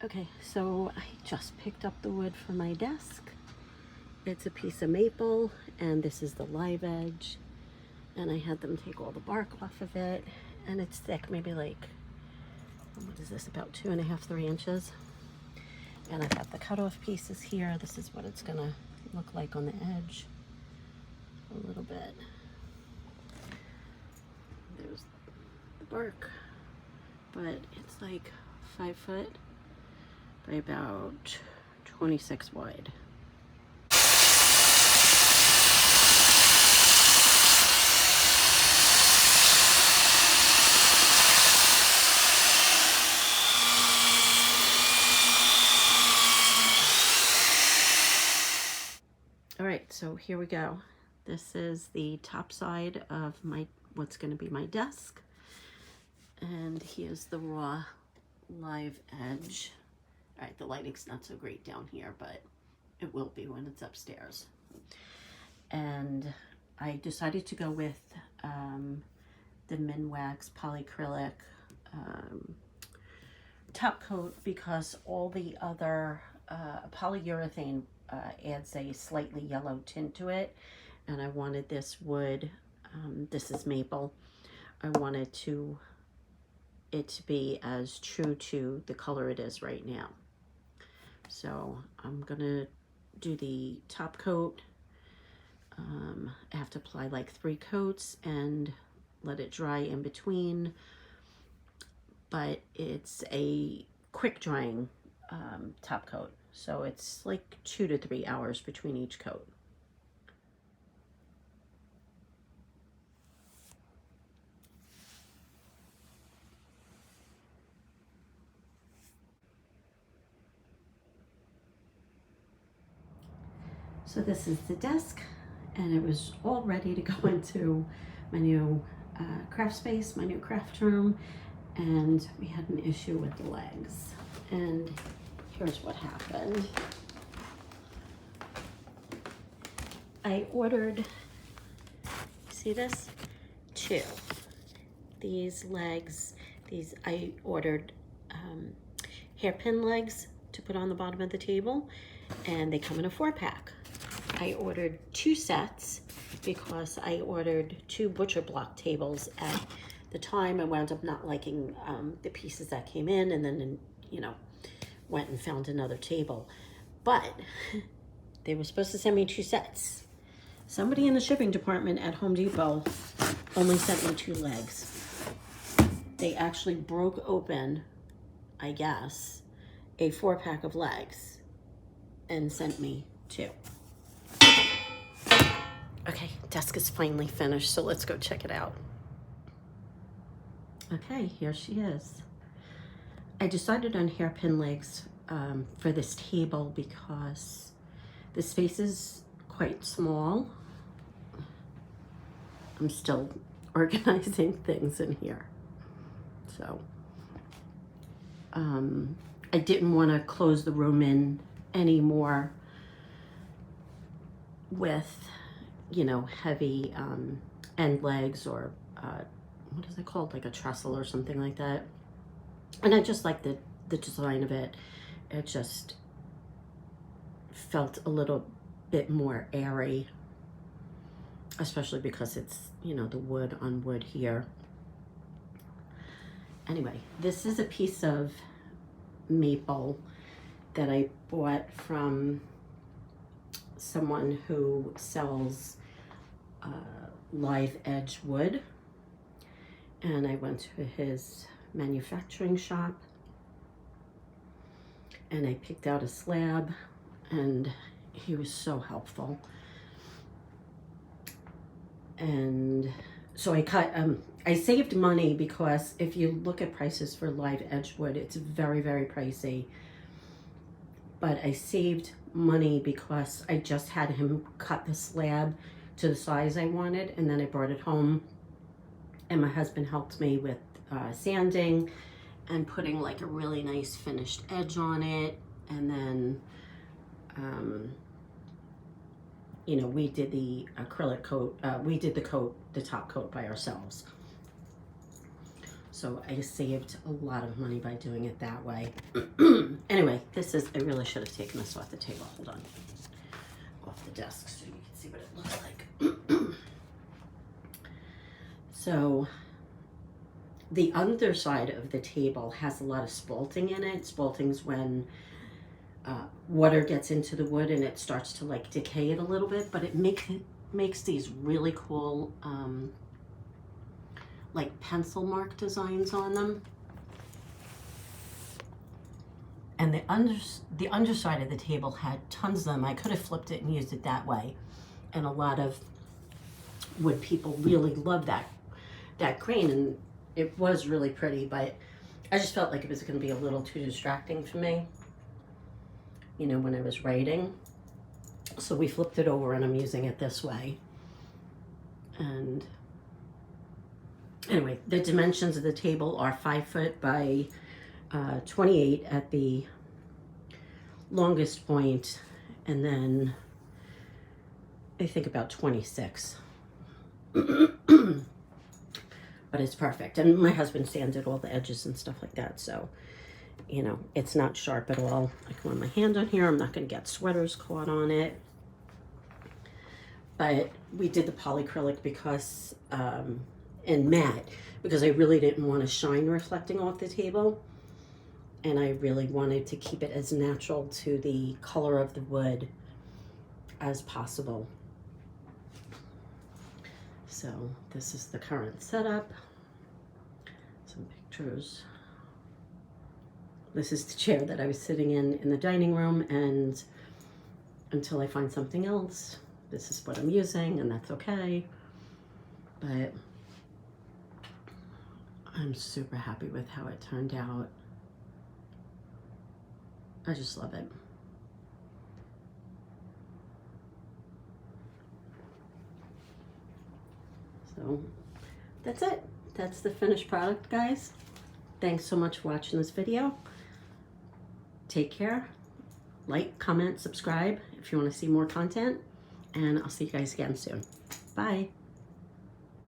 Okay, so I just picked up the wood for my desk. It's a piece of maple, and this is the live edge. And I had them take all the bark off of it, and it's thick, maybe like, what is this, about 2.5, 3 inches. And I've got the cutoff pieces here. This is what it's gonna look like on the edge, a little bit. There's the bark, but it's like 5 foot by about 26 wide. All right, so here we go. This is the top side of what's going to be my desk. And here's the raw live edge. All right, the lighting's not so great down here, but it will be when it's upstairs. And I decided to go with the Minwax Polycrylic Topcoat because all the other polyurethane adds a slightly yellow tint to it, and I wanted this wood, this is maple, I wanted it to be as true to the color it is right now. So I'm gonna do the top coat. I have to apply like 3 coats and let it dry in between, but it's a quick drying top coat, so it's like 2 to 3 hours between each coat. So this is the desk, and it was all ready to go into my new craft space, my new craft room, and we had an issue with the legs. And here's what happened. I ordered, see this? 2. These legs, I ordered hairpin legs to put on the bottom of the table, and they come in a 4-pack. I ordered 2 sets because I ordered 2 butcher block tables at the time. I wound up not liking the pieces that came in, and then, you know, went and found another table. But they were supposed to send me 2 sets. Somebody in the shipping department at Home Depot only sent me 2 legs. They actually broke open, I guess, a 4-pack of legs and sent me 2. Okay, desk is finally finished, so let's go check it out. Okay, here she is. I decided on hairpin legs for this table because the space is quite small. I'm still organizing things in here. So I didn't want to close the room in anymore with, you know, heavy end legs or what is it called, like a trestle or something like that. And I just like the design of it. It just felt a little bit more airy, especially because it's, you know, the wood on wood here. Anyway, this is a piece of maple that I bought from someone who sells live edge wood, and I went to his manufacturing shop and I picked out a slab, and he was so helpful. And so I saved money because if you look at prices for live edge wood, it's very, very pricey. But I saved money because I just had him cut the slab to the size I wanted, and then I brought it home, and my husband helped me with sanding and putting like a really nice finished edge on it. And then you know, we did the acrylic coat, we did the top coat by ourselves. So I saved a lot of money by doing it that way. Anyway, this is, I really should have taken this off the table. Hold on. Off the desk so you can see what it looks like. So the underside of the table has a lot of spalting in it. Spalting's when water gets into the wood and it starts to like decay it a little bit, but it makes these really cool like pencil mark designs on them. And the underside of the table had tons of them. I could have flipped it and used it that way. And a lot of wood people really love that grain, and it was really pretty, but I just felt like it was going to be a little too distracting for me, you know, when I was writing. So we flipped it over and I'm using it this way. And anyway, the dimensions of the table are 5 foot by 28 at the longest point, and then I think about 26. But it's perfect. And my husband sanded all the edges and stuff like that, so, you know, it's not sharp at all. I can run my hand on here. I'm not going to get sweaters caught on it. But we did the polycrylic because, and matte, because I really didn't want to shine reflecting off the table. And I really wanted to keep it as natural to the color of the wood as possible. So this is the current setup. Some pictures. This is the chair that I was sitting in the dining room, and until I find something else, this is what I'm using, and that's okay. But I'm super happy with how it turned out. I just love it. So that's it. That's the finished product, guys. Thanks so much for watching this video. Take care. Like, comment, subscribe if you want to see more content. And I'll see you guys again soon. Bye.